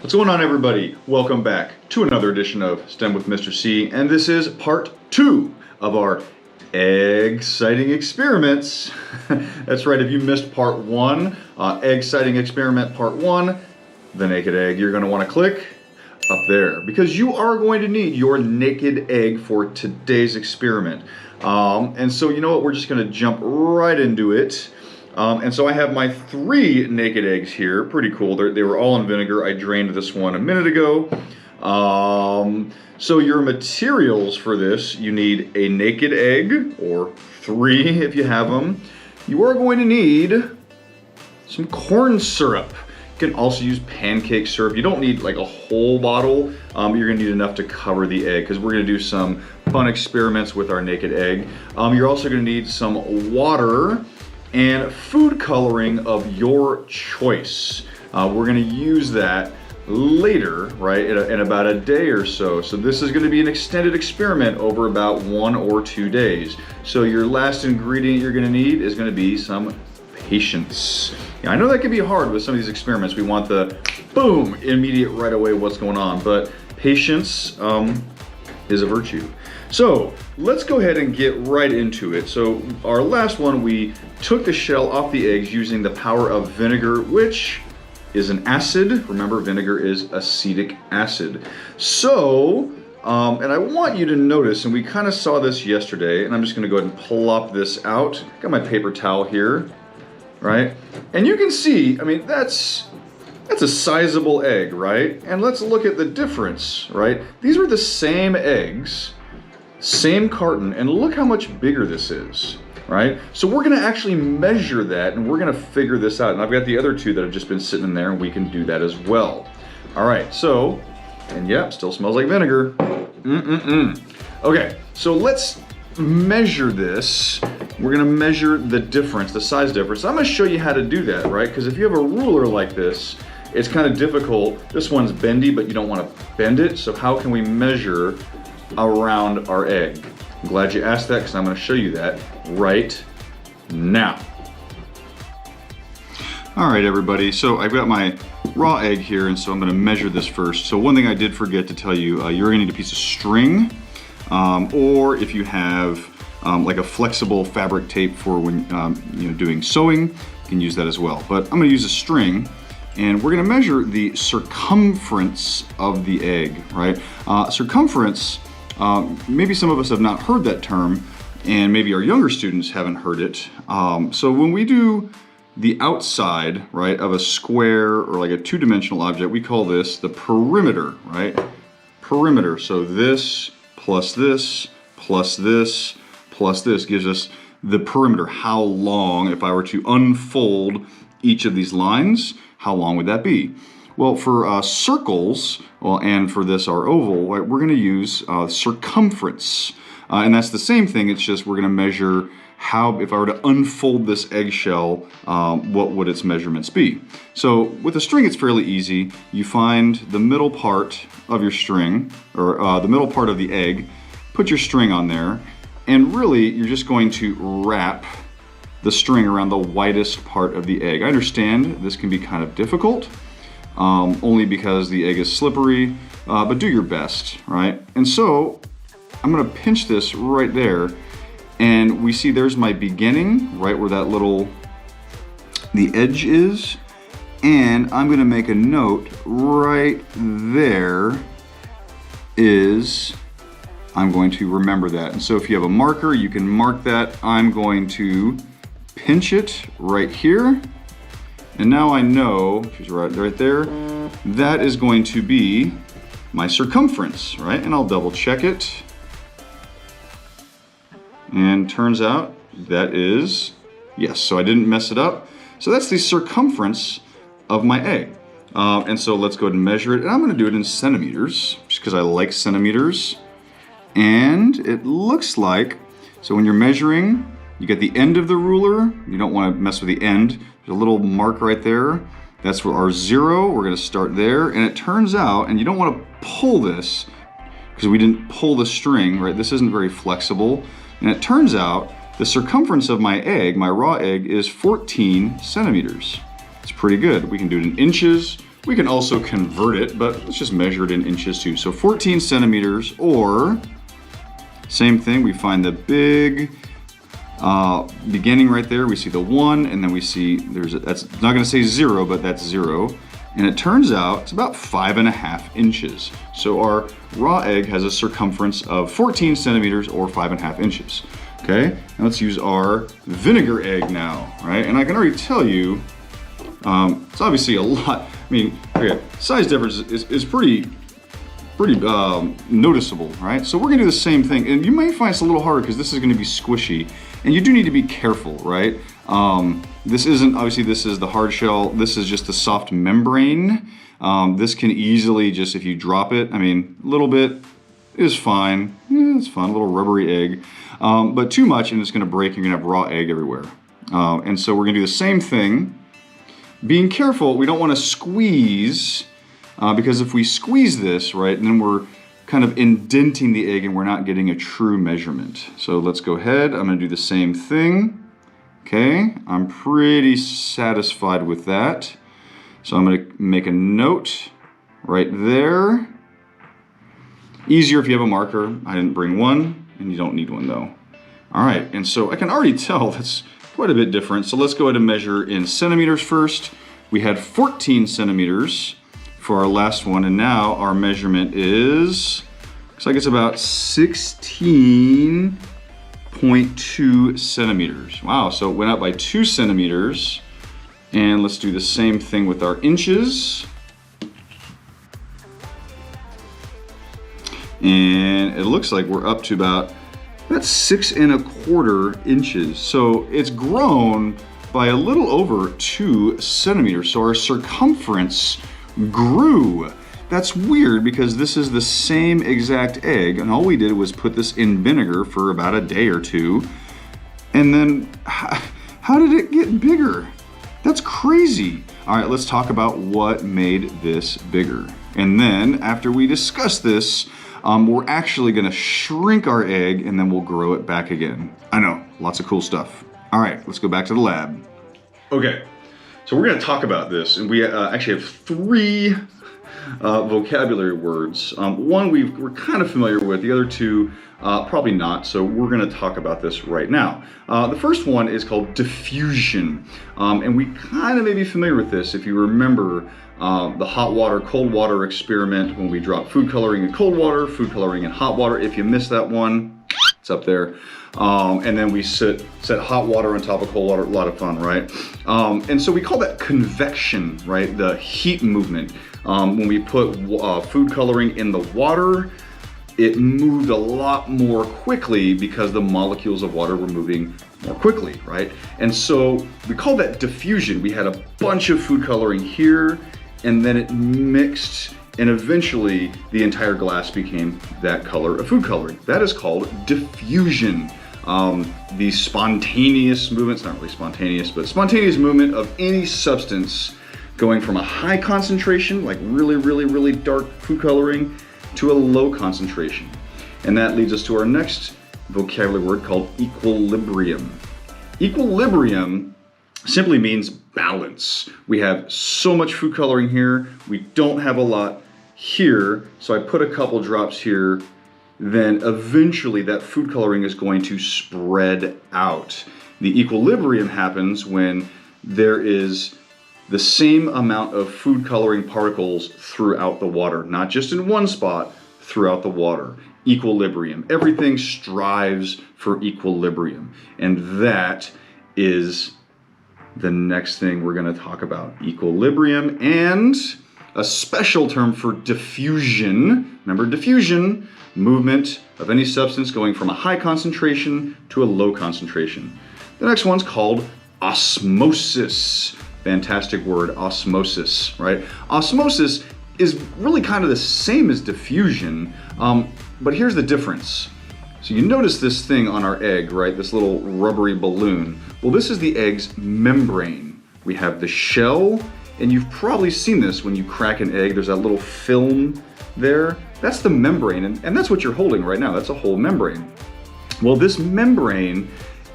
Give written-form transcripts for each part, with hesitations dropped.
What's going on, everybody? Welcome back to another edition of STEM with Mr. C, and this is part 2 of our Eggciting Experiments. That's right, if you missed part 1, Eggciting Experiment part 1, the naked egg, you're going to want to click up there because you are going to need your naked egg for today's experiment. And so you know what, we're just going to jump right into it. And so I have my 3 naked eggs here. Pretty cool. They were all in vinegar. I drained this one a minute ago. So your materials for this, you need a naked egg, or 3 if you have them. You are going to need some corn syrup. You can also use pancake syrup. You don't need like a whole bottle. You're gonna need enough to cover the egg because we're gonna do some fun experiments with our naked egg. You're also gonna need some water and food coloring of your choice. We're gonna use that later, right, in about a day or so. So this is gonna be an extended experiment over about 1 or 2 days. So your last ingredient you're gonna need is gonna be some patience. Yeah, I know that can be hard with some of these experiments. We want the boom, immediate right away what's going on, but patience is a virtue. So let's go ahead and get right into it. So our last one, we took the shell off the eggs using the power of vinegar, which is an acid. Remember, vinegar is acetic acid. So, and I want you to notice, and we kind of saw this yesterday, and I'm just gonna go ahead and plop this out. Got my paper towel here, right? And you can see, I mean, that's a sizable egg, right? And let's look at the difference, right? These were the same eggs, same carton, and look how much bigger this is, right? So we're gonna actually measure that and we're gonna figure this out. And I've got the other 2 that have just been sitting in there and we can do that as well. All right, so, and yep, still smells like vinegar. Okay, so let's measure this. We're gonna measure the difference, the size difference. I'm gonna show you how to do that, right? Because if you have a ruler like this, it's kind of difficult. This one's bendy, but you don't wanna bend it. So how can we measure around our egg? I'm glad you asked that because I'm going to show you that right now. All right, everybody, so I've got my raw egg here, and so I'm going to measure this first. So one thing I did forget to tell you, you're going to need a piece of string, or if you have like a flexible fabric tape for when doing sewing, you can use that as well. But I'm going to use a string, and we're going to measure the circumference of the egg, right? Circumference. Maybe some of us have not heard that term, and maybe our younger students haven't heard it. So when we do the outside, right, of a square or like a 2-dimensional object, we call this the perimeter, right? Perimeter. So this plus this plus this plus this gives us the perimeter. How long, if I were to unfold each of these lines, how long would that be? Well, for circles, well, and for this, our oval, right, we're going to use circumference. And that's the same thing, it's just we're going to measure how, if I were to unfold this eggshell, what would its measurements be? So with a string, it's fairly easy. You find the middle part of your string, or the middle part of the egg, put your string on there, and really, you're just going to wrap the string around the widest part of the egg. I understand this can be kind of difficult. Only because the egg is slippery, but do your best, right? And so I'm gonna pinch this right there, and we see there's my beginning, right where that the edge is, and I'm gonna make a note right there I'm going to remember that. And so if you have a marker, you can mark that. I'm going to pinch it right here. And now I know, she's right there, that is going to be my circumference, right? And I'll double check it. And turns out that is, yes, so I didn't mess it up. So that's the circumference of my egg. And so let's go ahead and measure it. And I'm gonna do it in centimeters, just because I like centimeters. And it looks like, so when you're measuring, you get the end of the ruler. You don't wanna mess with the end. There's a little mark right there. That's where our 0, we're gonna start there. And it turns out, and you don't wanna pull this, because we didn't pull the string, right? This isn't very flexible. And it turns out the circumference of my egg, my raw egg, is 14 centimeters. It's pretty good. We can do it in inches, We can also convert it, but let's just measure it in inches too. So 14 centimeters, or same thing, we find the big beginning right there. We see the 1, and then we see that's not going to say 0, but that's 0. And it turns out it's about 5.5 inches. So our raw egg has a circumference of 14 centimeters or 5.5 inches. Okay, now let's use our vinegar egg now, right? And I can already tell you, it's obviously a lot. I mean, okay, size difference is pretty noticeable, right? So we're gonna do the same thing, and you might find it's a little harder because this is gonna be squishy, and you do need to be careful, right? This isn't, obviously this is the hard shell, this is just the soft membrane. This can easily just, if you drop it, I mean, a little bit is fine. Yeah, it's fun, a little rubbery egg. But too much and it's gonna break, you're gonna have raw egg everywhere. And so we're gonna do the same thing. Being careful, we don't wanna squeeze, because if we squeeze this, right, then we're kind of indenting the egg and we're not getting a true measurement. So let's go ahead, I'm gonna do the same thing. Okay, I'm pretty satisfied with that. So I'm gonna make a note right there. Easier if you have a marker. I didn't bring one, and you don't need one though. All right, and so I can already tell that's quite a bit different. So let's go ahead and measure in centimeters first. We had 14 centimeters for our last one, and now our measurement is, looks like it's about 16.2 centimeters. Wow, so it went up by 2 centimeters. And let's do the same thing with our inches. And it looks like we're up to about 6.25 inches. So it's grown by a little over 2 centimeters. So our circumference grew. That's weird because this is the same exact egg, and all we did was put this in vinegar for about a day or two. And then how did it get bigger? That's crazy. All right, let's talk about what made this bigger. And then after we discuss this, we're actually gonna shrink our egg and then we'll grow it back again. I know, lots of cool stuff. All right, let's go back to the lab. Okay, so we're gonna talk about this, and we actually have 3 vocabulary words. One we're kind of familiar with, the other 2 probably not, so we're gonna talk about this right now. The first one is called diffusion, and we kind of may be familiar with this if you remember the hot water, cold water experiment when we dropped food coloring in cold water, food coloring in hot water. If you missed that one, it's up there. And then we set hot water on top of cold water, a lot of fun, right? And so we call that convection, right? The heat movement. When we put food coloring in the water, it moved a lot more quickly because the molecules of water were moving more quickly, right? And so we call that diffusion. We had a bunch of food coloring here, and then it mixed, and eventually the entire glass became that color of food coloring. That is called diffusion. The spontaneous movement, it's not really spontaneous, but spontaneous movement of any substance going from a high concentration, like really, really, really dark food coloring, to a low concentration. And that leads us to our next vocabulary word called equilibrium. Equilibrium simply means balance. We have so much food coloring here, we don't have a lot here, so I put a couple drops here, then eventually that food coloring is going to spread out. The equilibrium happens when there is the same amount of food coloring particles throughout the water, not just in one spot, throughout the water. Equilibrium. Everything strives for equilibrium. And that is the next thing we're going to talk about. Equilibrium and a special term for diffusion. Remember diffusion, movement of any substance going from a high concentration to a low concentration. The next one's called osmosis. Fantastic word, osmosis, right? Osmosis is really kind of the same as diffusion, but here's the difference. So you notice this thing on our egg, right? This little rubbery balloon. Well, this is the egg's membrane. We have the shell, and you've probably seen this when you crack an egg. There's that little film there. That's the membrane, and that's what you're holding right now. That's a whole membrane. Well, this membrane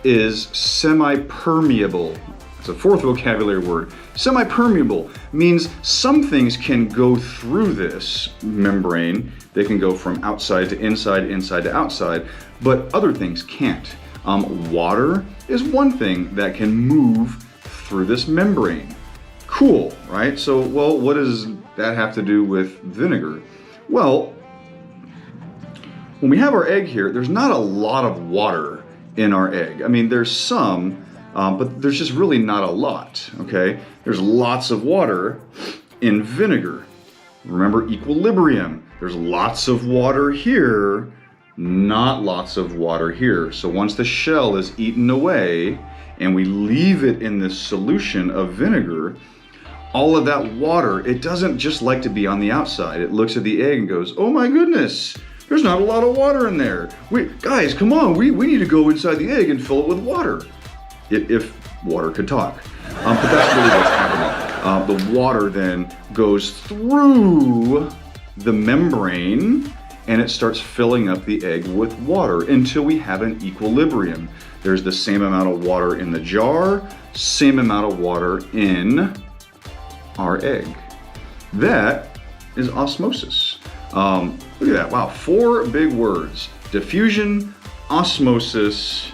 is semi-permeable. It's a fourth vocabulary word. Semi-permeable means some things can go through this membrane. They can go from outside to inside, inside to outside, but other things can't. Water is one thing that can move through this membrane. Cool, right? So, well, what does that have to do with vinegar? Well, when we have our egg here, there's not a lot of water in our egg. I mean, there's some, but there's just really not a lot, okay? There's lots of water in vinegar. Remember equilibrium. There's lots of water here, not lots of water here. So once the shell is eaten away and we leave it in this solution of vinegar, all of that water, it doesn't just like to be on the outside. It looks at the egg and goes, oh my goodness, there's not a lot of water in there. Guys, come on, we need to go inside the egg and fill it with water. If water could talk. But that's really what's happening. The water then goes through the membrane and it starts filling up the egg with water until we have an equilibrium. There's the same amount of water in the jar, same amount of water in our egg. That is osmosis. Look at that, wow, 4 big words. Diffusion, osmosis,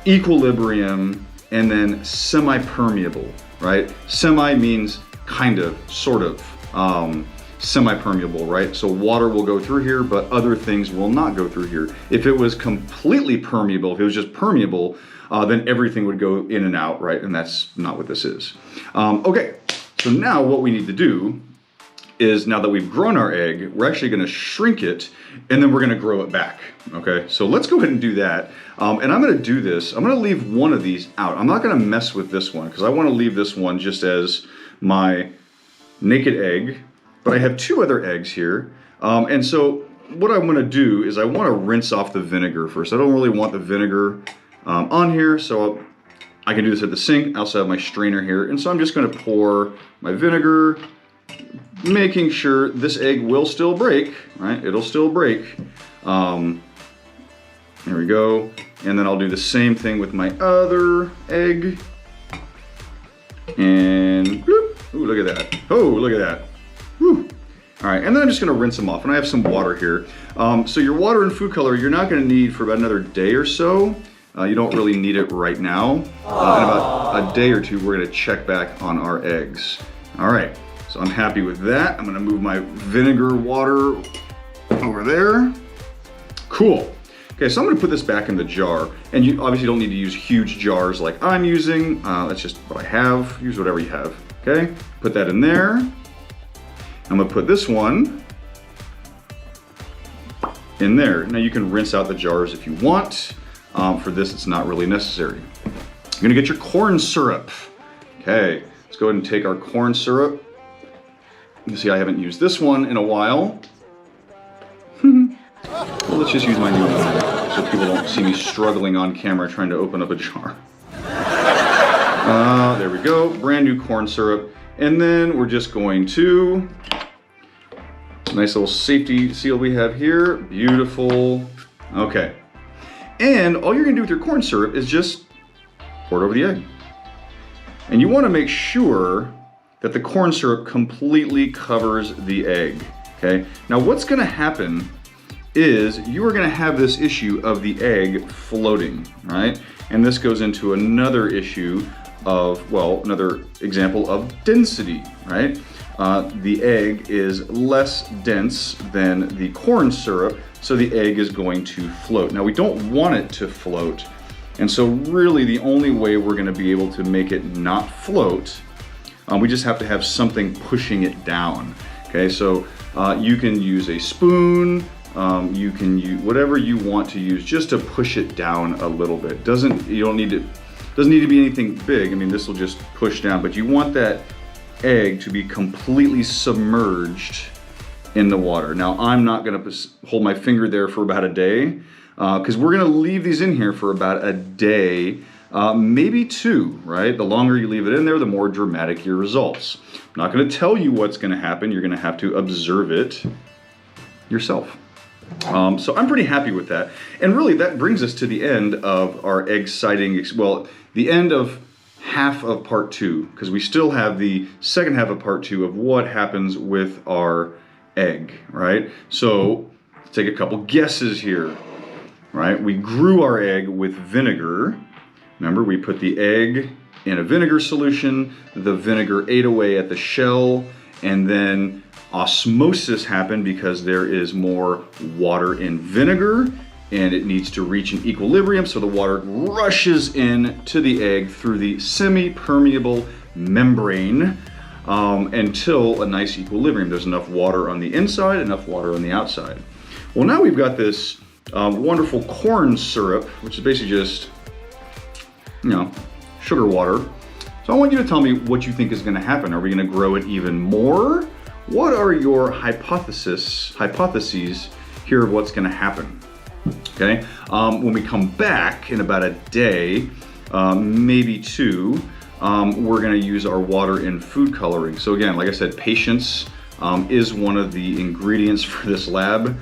equilibrium, and then semi-permeable, right? Semi means kind of, sort of, semi-permeable, right? So water will go through here, but other things will not go through here. If it was completely permeable, if it was just permeable, then everything would go in and out, right? And that's not what this is. Okay, so now what we need to do is, now that we've grown our egg, we're actually gonna shrink it and then we're gonna grow it back, okay? So let's go ahead and do that. And I'm gonna do this, I'm gonna leave one of these out. I'm not gonna mess with this one because I wanna leave this one just as my naked egg, but I have 2 other eggs here. And so what I'm gonna do is I wanna rinse off the vinegar first. I don't really want the vinegar on here, so I can do this at the sink. I also have my strainer here. And so I'm just gonna pour my vinegar, making sure this egg will still break, right? It'll still break. There we go. And then I'll do the same thing with my other egg. And, whoop, ooh, look at that. Oh, look at that. Whew. All right, and then I'm just gonna rinse them off. And I have some water here. So your water and food color, you're not gonna need for about another day or so. You don't really need it right now. In about a day or 2, we're gonna check back on our eggs. All right. So I'm happy with that. I'm gonna move my vinegar water over there. Cool. Okay, so I'm gonna put this back in the jar. And you obviously don't need to use huge jars like I'm using. That's just what I have. Use whatever you have, okay? Put that in there. I'm gonna put this one in there. Now you can rinse out the jars if you want. For this, it's not really necessary. You're gonna get your corn syrup. Okay, let's go ahead and take our corn syrup. You see I haven't used this one in a while. Well, let's just use my new one so people don't see me struggling on camera trying to open up a jar. There we go, brand new corn syrup. And then we're just going to, nice little safety seal we have here, beautiful. Okay, and all you're gonna do with your corn syrup is just pour it over the egg. And you wanna make sure that the corn syrup completely covers the egg, okay? Now what's gonna happen is you are gonna have this issue of the egg floating, right? And this goes into another issue of, well, another example of density, right? The egg is less dense than the corn syrup, so the egg is going to float. Now we don't want it to float, and so really the only way we're gonna be able to make it not float, we just have to have something pushing it down. Okay, so you can use a spoon, you can use whatever you want to use just to push it down a little bit. Doesn't need to be anything big. I mean, this will just push down, but you want that egg to be completely submerged in the water. Now, I'm not gonna hold my finger there for about a day, because we're gonna leave these in here for about a day, maybe 2, right? The longer you leave it in there, the more dramatic your results. I'm not gonna tell you what's gonna happen. You're gonna have to observe it yourself. So I'm pretty happy with that. And really that brings us to the end of our Eggciting, well, the end of half of part 2, because we still have the second half of part 2 of what happens with our egg, right? So let's take a couple guesses here, right? We grew our egg with vinegar. Remember, we put the egg in a vinegar solution, the vinegar ate away at the shell, and then osmosis happened because there is more water in vinegar, and it needs to reach an equilibrium, so the water rushes in to the egg through the semi-permeable membrane until a nice equilibrium. There's enough water on the inside, enough water on the outside. Well, now we've got this wonderful corn syrup, which is basically just, sugar water. So I want you to tell me what you think is going to happen. Are we going to grow it even more? What are your hypotheses here of what's going to happen? Okay, when we come back in about a day, maybe 2, we're going to use our water and food coloring. So again, like I said, patience is one of the ingredients for this lab.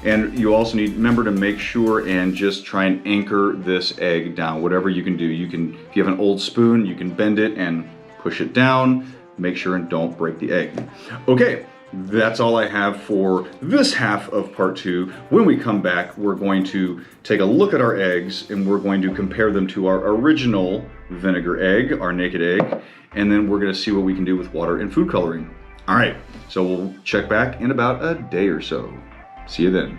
And you also need, remember to make sure and just try and anchor this egg down, whatever you can do. You can, if you have an old spoon, you can bend it and push it down. Make sure and don't break the egg. Okay, that's all I have for this half of part 2. When we come back, we're going to take a look at our eggs and we're going to compare them to our original vinegar egg, our naked egg, and then we're gonna see what we can do with water and food coloring. All right, so we'll check back in about a day or so. See you then.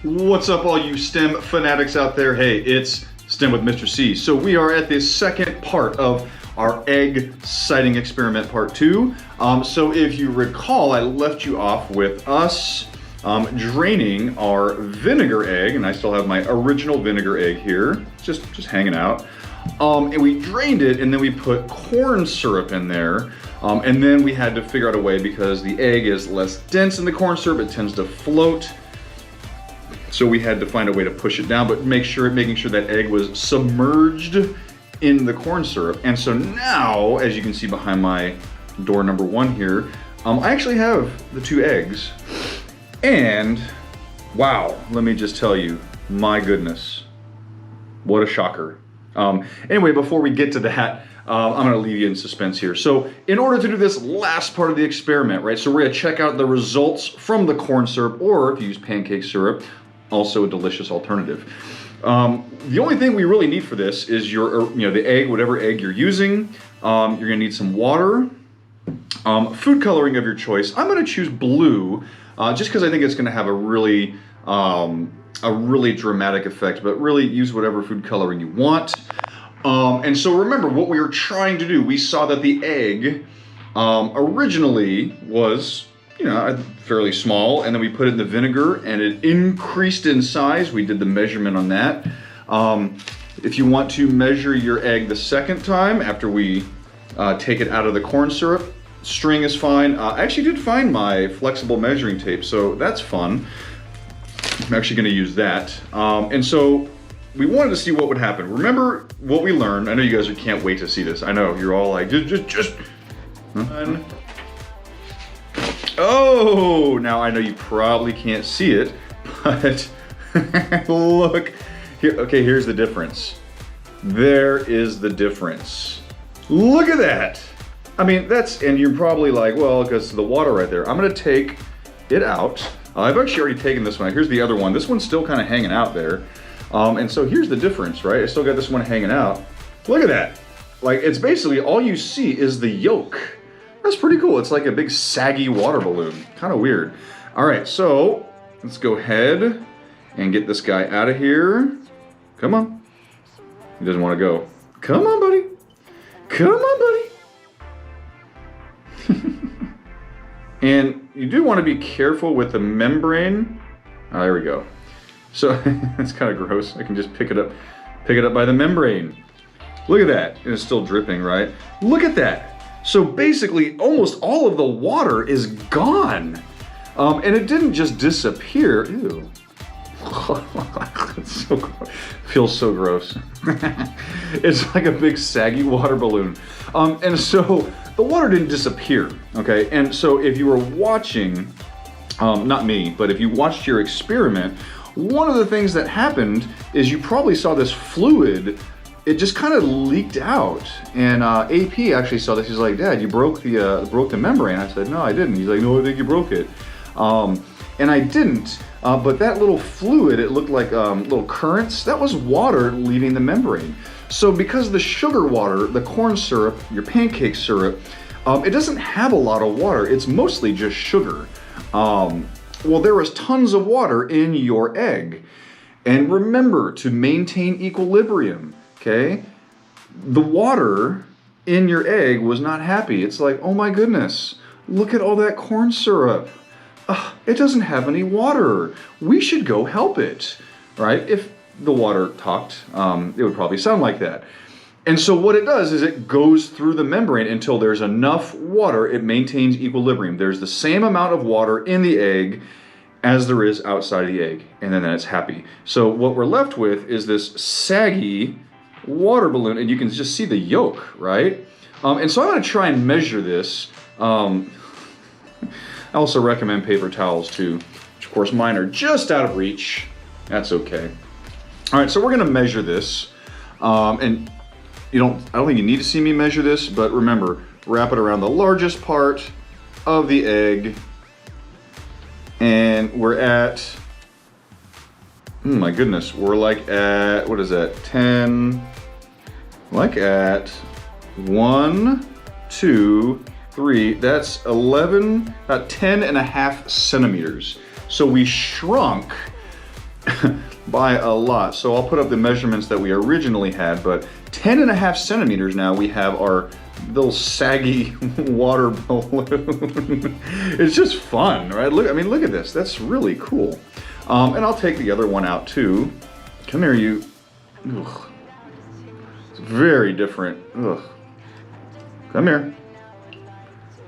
What's up, all you STEM fanatics out there? Hey, it's STEM with Mr. C. So we are at the second part of our Eggciting Experiment part 2. So if you recall, I left you off with us draining our vinegar egg, and I still have my original vinegar egg here, just hanging out. And we drained it, and then we put corn syrup in there, and then we had to figure out a way, because the egg is less dense in the corn syrup, it tends to float. So we had to find a way to push it down, but making sure that egg was submerged in the corn syrup. And so now, as you can see behind my door number 1 here, I actually have the 2 eggs. And wow, let me just tell you, my goodness, what a shocker. Anyway, before we get to that, I'm gonna leave you in suspense here. So in order to do this last part of the experiment, right, so we're gonna check out the results from the corn syrup, or if you use pancake syrup, also a delicious alternative. The only thing we really need for this is the egg, whatever egg you're using. You're gonna need some water, food coloring of your choice. I'm gonna choose blue, just because I think it's gonna have a really dramatic effect, but really use whatever food coloring you want. And so remember what we were trying to do. We saw that the egg originally was, fairly small, and then we put it in the vinegar and it increased in size. We did the measurement on that. If you want to measure your egg the second time after we take it out of the corn syrup, string is fine. I actually did find my flexible measuring tape, so that's fun. I'm actually going to use that. And so we wanted to see what would happen. Remember what we learned. I know you guys can't wait to see this. I know you're all like, just. Huh? Oh, now I know you probably can't see it, but look here. Okay, here's the difference. There is the difference. Look at that. I mean, and you're probably like, well, because the water right there. I'm going to take it out. I've actually already taken this one. Here's the other one. This one's still kind of hanging out there. And so here's the difference, right? I still got this one hanging out. Look at that. Like, it's basically all you see is the yolk. That's pretty cool. It's like a big saggy water balloon. Kind of weird. All right, so let's go ahead and get this guy out of here. Come on. He doesn't want to go. Come on, buddy. Come on, buddy. And you do want to be careful with the membrane. Oh, there we go. So it's kind of gross. I can just pick it up by the membrane. Look at that. And it's still dripping, right? Look at that. So basically, almost all of the water is gone. And it didn't just disappear. Ew. It's so gross. Feels so gross. It's like a big saggy water balloon. And so the water didn't disappear, okay? And so if you were watching not me, but if you watched your experiment, one of the things that happened is you probably saw this fluid, it just kind of leaked out. And AP actually saw this. He's like, Dad, you broke the membrane. I said, no, I didn't. He's like, no, I think you broke it. And I didn't, but that little fluid, it looked like little currents. That was water leaving the membrane. So because the sugar water, the corn syrup, your pancake syrup, it doesn't have a lot of water. It's mostly just sugar. Well, there was tons of water in your egg. And remember to maintain equilibrium, okay? The water in your egg was not happy. It's like, oh my goodness, look at all that corn syrup. It doesn't have any water. We should go help it, right? If the water talked, it would probably sound like that. And so what it does is it goes through the membrane until there's enough water, it maintains equilibrium. There's the same amount of water in the egg as there is outside of the egg, and then it's happy. So what we're left with is this saggy water balloon, and you can just see the yolk, right? And so I'm gonna try and measure this. I also recommend paper towels too, which of course mine are just out of reach. That's okay. All right, so we're gonna measure this, and I don't think you need to see me measure this, but remember, wrap it around the largest part of the egg, and we're at, oh my goodness, we're like at, what is that, 10, like at 1, 2, 3, that's 11, about 10 and a half centimeters. So we shrunk by a lot. So I'll put up the measurements that we originally had, but 10 and a half centimeters now we have our little saggy water balloon. It's just fun, right? Look, I mean, look at this. That's really cool. And I'll take the other one out too. Come here, you. Ugh. It's very different. Ugh. Come here.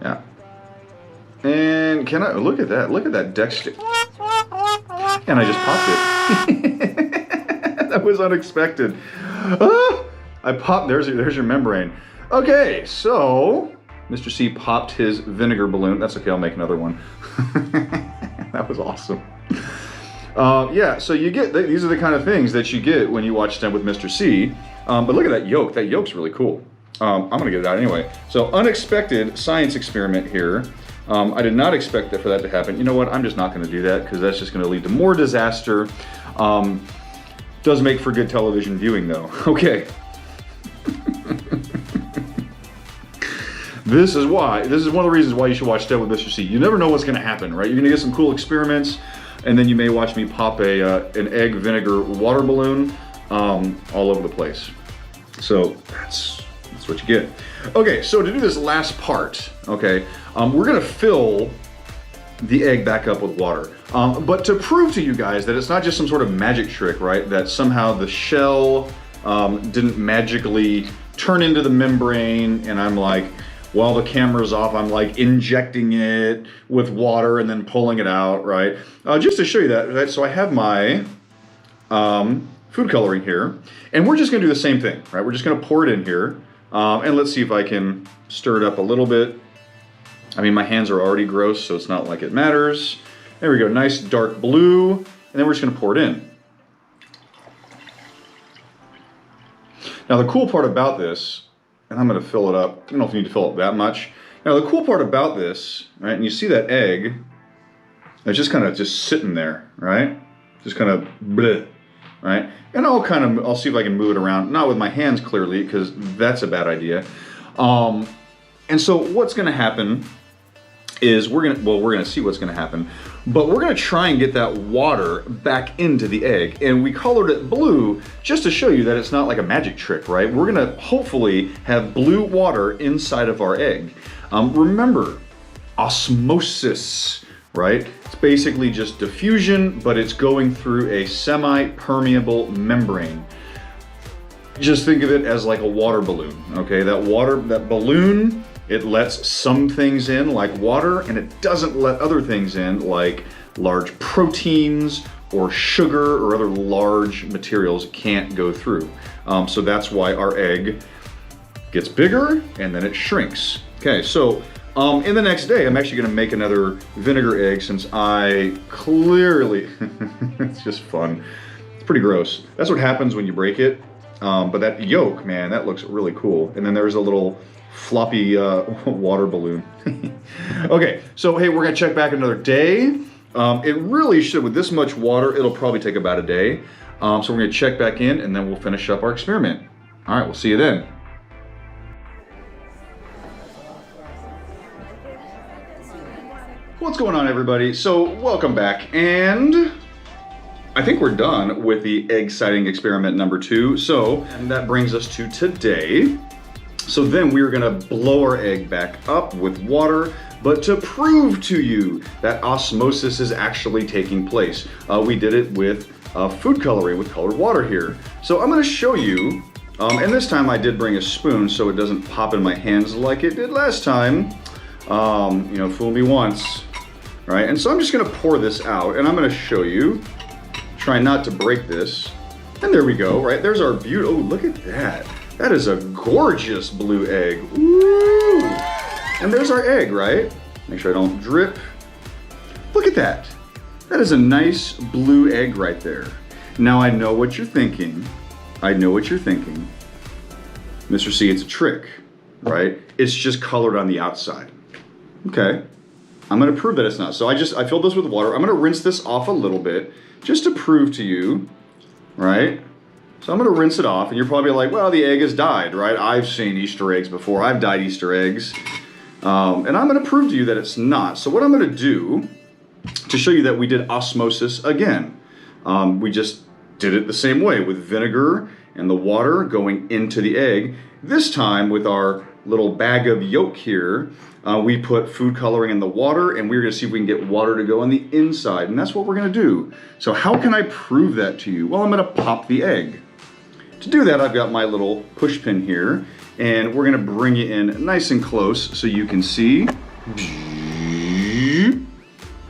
Yeah. And can I, look at that dexter. And I just popped it. That was unexpected. Ah, I popped, there's your membrane. Okay, so Mr. C popped his vinegar balloon. That's okay, I'll make another one. That was awesome. Yeah, so you get, these are the kind of things that you get when you watch STEM with Mr. C. But look at that yolk. That yolk's really cool. I'm gonna get it out anyway. So unexpected science experiment here. I did not expect that for that to happen. You know what, I'm just not gonna do that because that's just gonna lead to more disaster. Does make for good television viewing though. Okay. This is one of the reasons why you should watch STEM with Mr. C. You never know what's gonna happen, right? You're gonna get some cool experiments, and then you may watch me pop an egg vinegar water balloon all over the place. So that's what you get. Okay, so to do this last part, okay, we're gonna fill the egg back up with water. But to prove to you guys that it's not just some sort of magic trick, right? That somehow the shell didn't magically turn into the membrane, and I'm like, while the camera's off, I'm like injecting it with water and then pulling it out, right? Just to show you that, right? So I have my food coloring here, and we're just gonna do the same thing, right? We're just gonna pour it in here, and let's see if I can stir it up a little bit. I mean, my hands are already gross, so it's not like it matters. There we go, nice dark blue, and then we're just gonna pour it in. Now the cool part about this, and I'm gonna fill it up, I don't know if you need to fill it that much. Now the cool part about this, right, and you see that egg, it's just kind of just sitting there, right? Just kind of bleh, right? And I'll see if I can move it around, not with my hands clearly, because that's a bad idea. And so what's gonna happen is we're gonna see what's gonna happen, but we're gonna try and get that water back into the egg. And we colored it blue just to show you that it's not like a magic trick, right? We're gonna hopefully have blue water inside of our egg. Remember, osmosis, right? It's basically just diffusion, but it's going through a semi-permeable membrane. Just think of it as like a water balloon, okay? That balloon, it lets some things in like water, and it doesn't let other things in like large proteins or sugar or other large materials can't go through. So that's why our egg gets bigger and then it shrinks. Okay, so In the next day, I'm actually gonna make another vinegar egg since I clearly, it's just fun. It's pretty gross. That's what happens when you break it. But that yolk, man, that looks really cool. And then there's a little floppy water balloon. Okay, so hey, we're gonna check back another day. It really should, with this much water, it'll probably take about a day. So we're gonna check back in and then we'll finish up our experiment. All right, we'll see you then. What's going on, everybody? So welcome back, and I think we're done with the Eggciting Experiment number 2. So, and that brings us to today. So then we're gonna blow our egg back up with water, but to prove to you that osmosis is actually taking place. We did it with food coloring with colored water here. So I'm gonna show you, and this time I did bring a spoon so it doesn't pop in my hands like it did last time. You know, fool me once, right? And so I'm just gonna pour this out and I'm gonna show you. Try not to break this. And there we go, right? There's our beautiful, oh, look at that. That is a gorgeous blue egg. Woo! And there's our egg, right? Make sure I don't drip. Look at that. That is a nice blue egg right there. Now I know what you're thinking. I know what you're thinking. Mr. C, it's a trick, right? It's just colored on the outside. Okay. I'm gonna prove that it's not. So I filled this with water. I'm gonna rinse this off a little bit just to prove to you, right? So I'm gonna rinse it off and you're probably like, well, the egg has died, right? I've seen Easter eggs before. I've dyed Easter eggs. And I'm gonna prove to you that it's not. So what I'm gonna do to show you that we did osmosis again, we just did it the same way with vinegar and the water going into the egg. This time with our little bag of yolk here, we put food coloring in the water and we're gonna see if we can get water to go on the inside, and that's what we're gonna do. So how can I prove that to you? Well, I'm gonna pop the egg. To do that, I've got my little push pin here and we're gonna bring it in nice and close so you can see.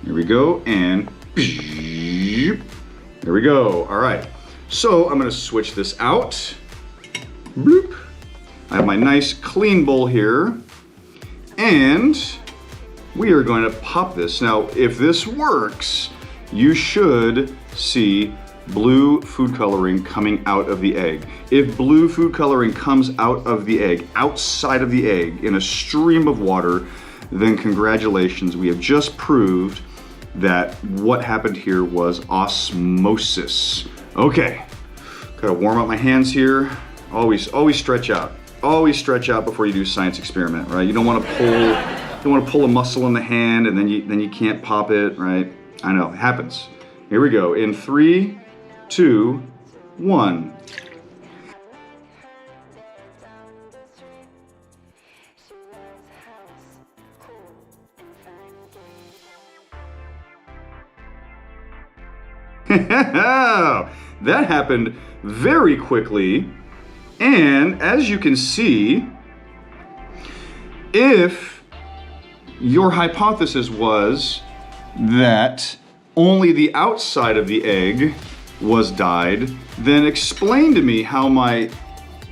There we go, and there we go. All right, so I'm gonna switch this out. Bloop. I have my nice clean bowl here. And we are going to pop this. Now, if this works, you should see blue food coloring coming out of the egg. If blue food coloring comes out of the egg, outside of the egg, in a stream of water, then congratulations, we have just proved that what happened here was osmosis. Okay, gotta warm up my hands here. Always stretch out. Always stretch out before you do a science experiment, right? You don't want to pull a muscle in the hand and then you can't pop it, right? I know, it happens. Here we go. In 3, 2, 1. That happened very quickly. And as you can see, if your hypothesis was that only the outside of the egg was dyed, then explain to me how my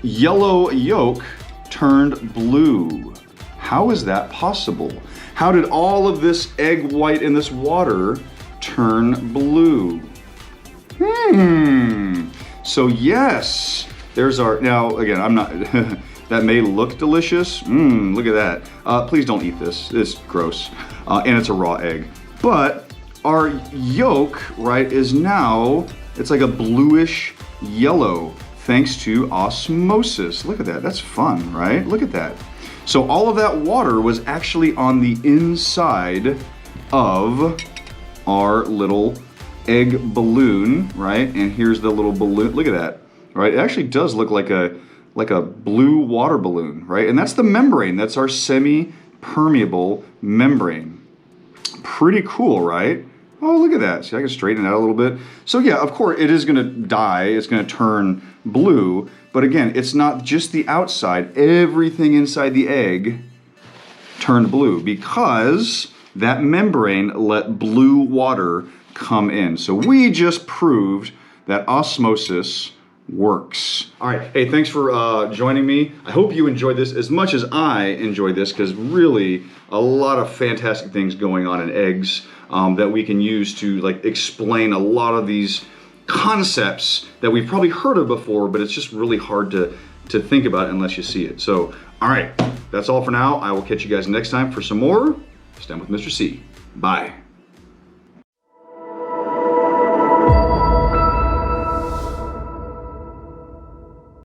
yellow yolk turned blue. How is that possible? How did all of this egg white in this water turn blue? So yes. There's our, now again, I'm not, that may look delicious. Look at that. Please don't eat this, it's gross. And it's a raw egg. But our yolk, right, is now, it's like a bluish yellow thanks to osmosis. Look at that, that's fun, right? Look at that. So all of that water was actually on the inside of our little egg balloon, right? And here's the little balloon, look at that. Right, it actually does look like a blue water balloon, right? And that's the membrane. That's our semi-permeable membrane. Pretty cool, right? Oh, look at that. See, I can straighten it out a little bit. So yeah, of course, it is gonna die. It's gonna turn blue. But again, it's not just the outside. Everything inside the egg turned blue because that membrane let blue water come in. So we just proved that osmosis works. All right, hey, thanks for joining me. I hope you enjoyed this as much as I enjoyed this, because really a lot of fantastic things going on in eggs that we can use to like explain a lot of these concepts that we've probably heard of before, but it's just really hard to think about unless you see it. So, all right, that's all for now. I will catch you guys next time for some more STEM with Mr. C. Bye.